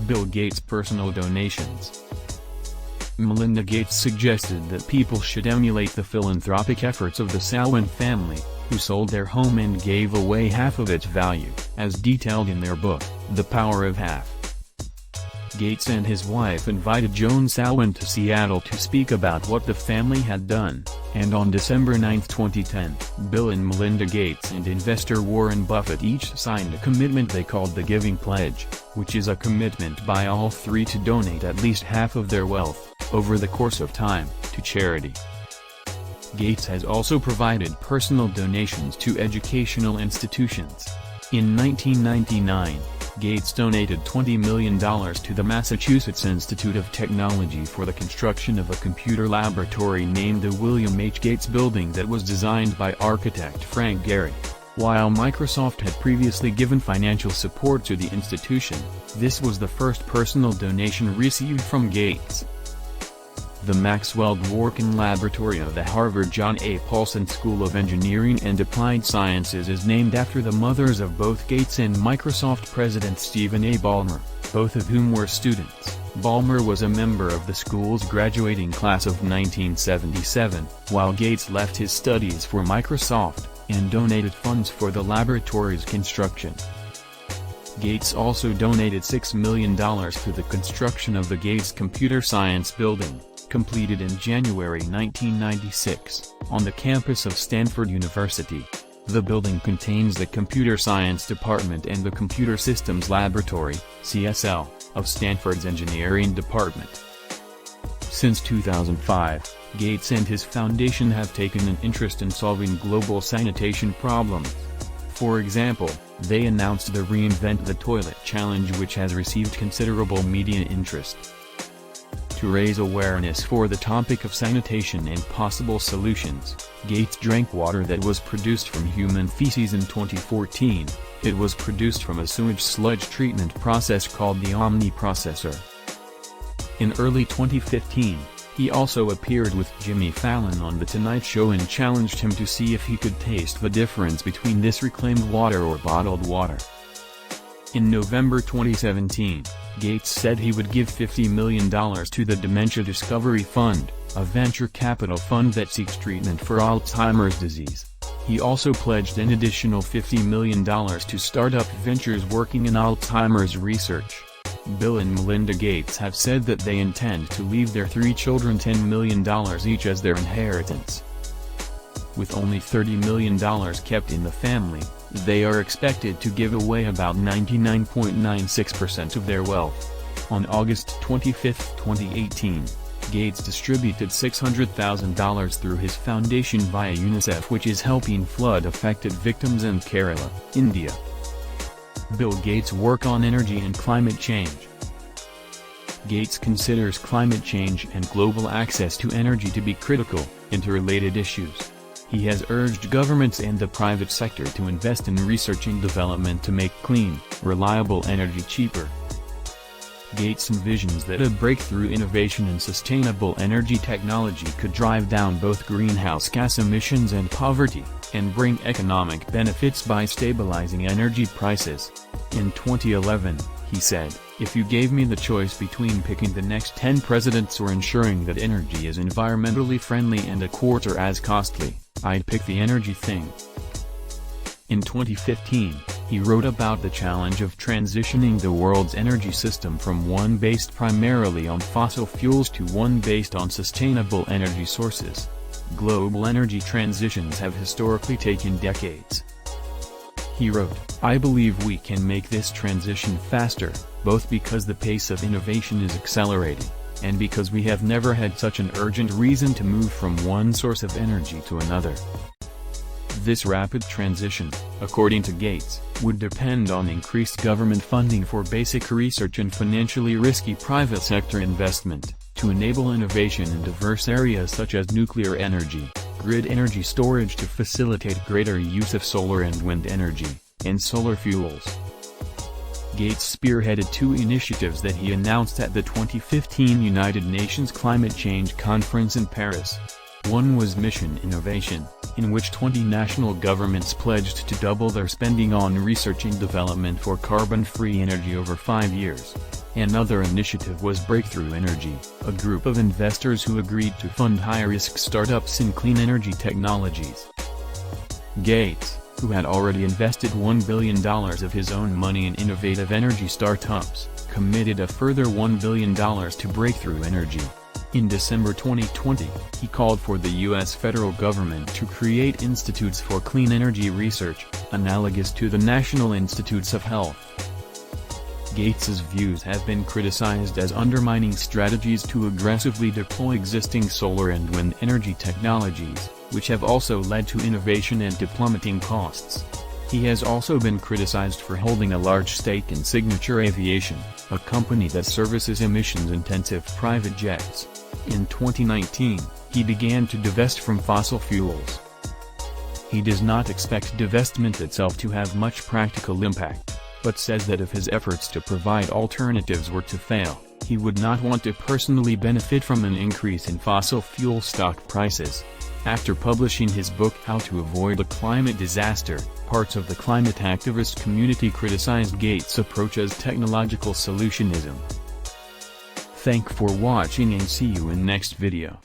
Bill Gates' personal donations. Melinda Gates suggested that people should emulate the philanthropic efforts of the Salwen family, who sold their home and gave away half of its value, as detailed in their book, The Power of Half. Gates and his wife invited Joan Salwen to Seattle to speak about what the family had done, and on December 9, 2010, Bill and Melinda Gates and investor Warren Buffett each signed a commitment they called the Giving Pledge, which is a commitment by all three to donate at least half of their wealth, over the course of time, to charity. Gates has also provided personal donations to educational institutions. In 1999, Gates donated $20 million to the Massachusetts Institute of Technology for the construction of a computer laboratory named the William H. Gates Building that was designed by architect Frank Gehry. While Microsoft had previously given financial support to the institution, this was the first personal donation received from Gates. The Maxwell Dworkin Laboratory of the Harvard John A. Paulson School of Engineering and Applied Sciences is named after the mothers of both Gates and Microsoft President Stephen A. Ballmer, both of whom were students. Ballmer was a member of the school's graduating class of 1977, while Gates left his studies for Microsoft, and donated funds for the laboratory's construction. Gates also donated $6 million to the construction of the Gates Computer Science Building, completed in January 1996, on the campus of Stanford University. The building contains the Computer Science Department and the Computer Systems Laboratory, CSL, of Stanford's Engineering Department. Since 2005, Gates and his foundation have taken an interest in solving global sanitation problems. For example, they announced the Reinvent the Toilet challenge, which has received considerable media interest. To raise awareness for the topic of sanitation and possible solutions, Gates drank water that was produced from human feces in 2014. It was produced from a sewage sludge treatment process called the Omni Processor. In early 2015, he also appeared with Jimmy Fallon on The Tonight Show and challenged him to see if he could taste the difference between this reclaimed water or bottled water. In November 2017, Gates said he would give $50 million to the Dementia Discovery Fund, a venture capital fund that seeks treatment for Alzheimer's disease. He also pledged an additional $50 million to startup ventures working in Alzheimer's research. Bill and Melinda Gates have said that they intend to leave their three children $10 million each as their inheritance. With only $30 million kept in the family, they are expected to give away about 99.96% of their wealth. On August 25, 2018, Gates distributed $600,000 through his foundation via UNICEF, which is helping flood-affected victims in Kerala, India. Bill Gates' work on energy and climate change. Gates considers climate change and global access to energy to be critical, interrelated issues. He has urged governments and the private sector to invest in research and development to make clean, reliable energy cheaper. Gates envisions that a breakthrough innovation in sustainable energy technology could drive down both greenhouse gas emissions and poverty, and bring economic benefits by stabilizing energy prices. In 2011, he said, "If you gave me the choice between picking the next 10 presidents or ensuring that energy is environmentally friendly and a quarter as costly, I'd pick the energy thing." In 2015, he wrote about the challenge of transitioning the world's energy system from one based primarily on fossil fuels to one based on sustainable energy sources. Global energy transitions have historically taken decades. He wrote, "I believe we can make this transition faster, both because the pace of innovation is accelerating, and because we have never had such an urgent reason to move from one source of energy to another." This rapid transition, according to Gates, would depend on increased government funding for basic research and financially risky private sector investment, to enable innovation in diverse areas such as nuclear energy, grid energy storage to facilitate greater use of solar and wind energy, and solar fuels. Gates spearheaded two initiatives that he announced at the 2015 United Nations Climate Change Conference in Paris. One was Mission Innovation, in which 20 national governments pledged to double their spending on research and development for carbon-free energy over 5 years. Another initiative was Breakthrough Energy, a group of investors who agreed to fund high-risk startups in clean energy technologies. Gates, who had already invested $1 billion of his own money in innovative energy startups, committed a further $1 billion to Breakthrough Energy. In December 2020, he called for the U.S. federal government to create institutes for clean energy research, analogous to the National Institutes of Health. Gates's views have been criticized as undermining strategies to aggressively deploy existing solar and wind energy technologies, which have also led to innovation and plummeting costs. He has also been criticized for holding a large stake in Signature Aviation, a company that services emissions-intensive private jets. In 2019, he began to divest from fossil fuels. He does not expect divestment itself to have much practical impact, but says that if his efforts to provide alternatives were to fail, he would not want to personally benefit from an increase in fossil fuel stock prices. After publishing his book How to Avoid a Climate Disaster, parts of the climate activist community criticized Gates' approach as technological solutionism. Thank for watching and see you in next video.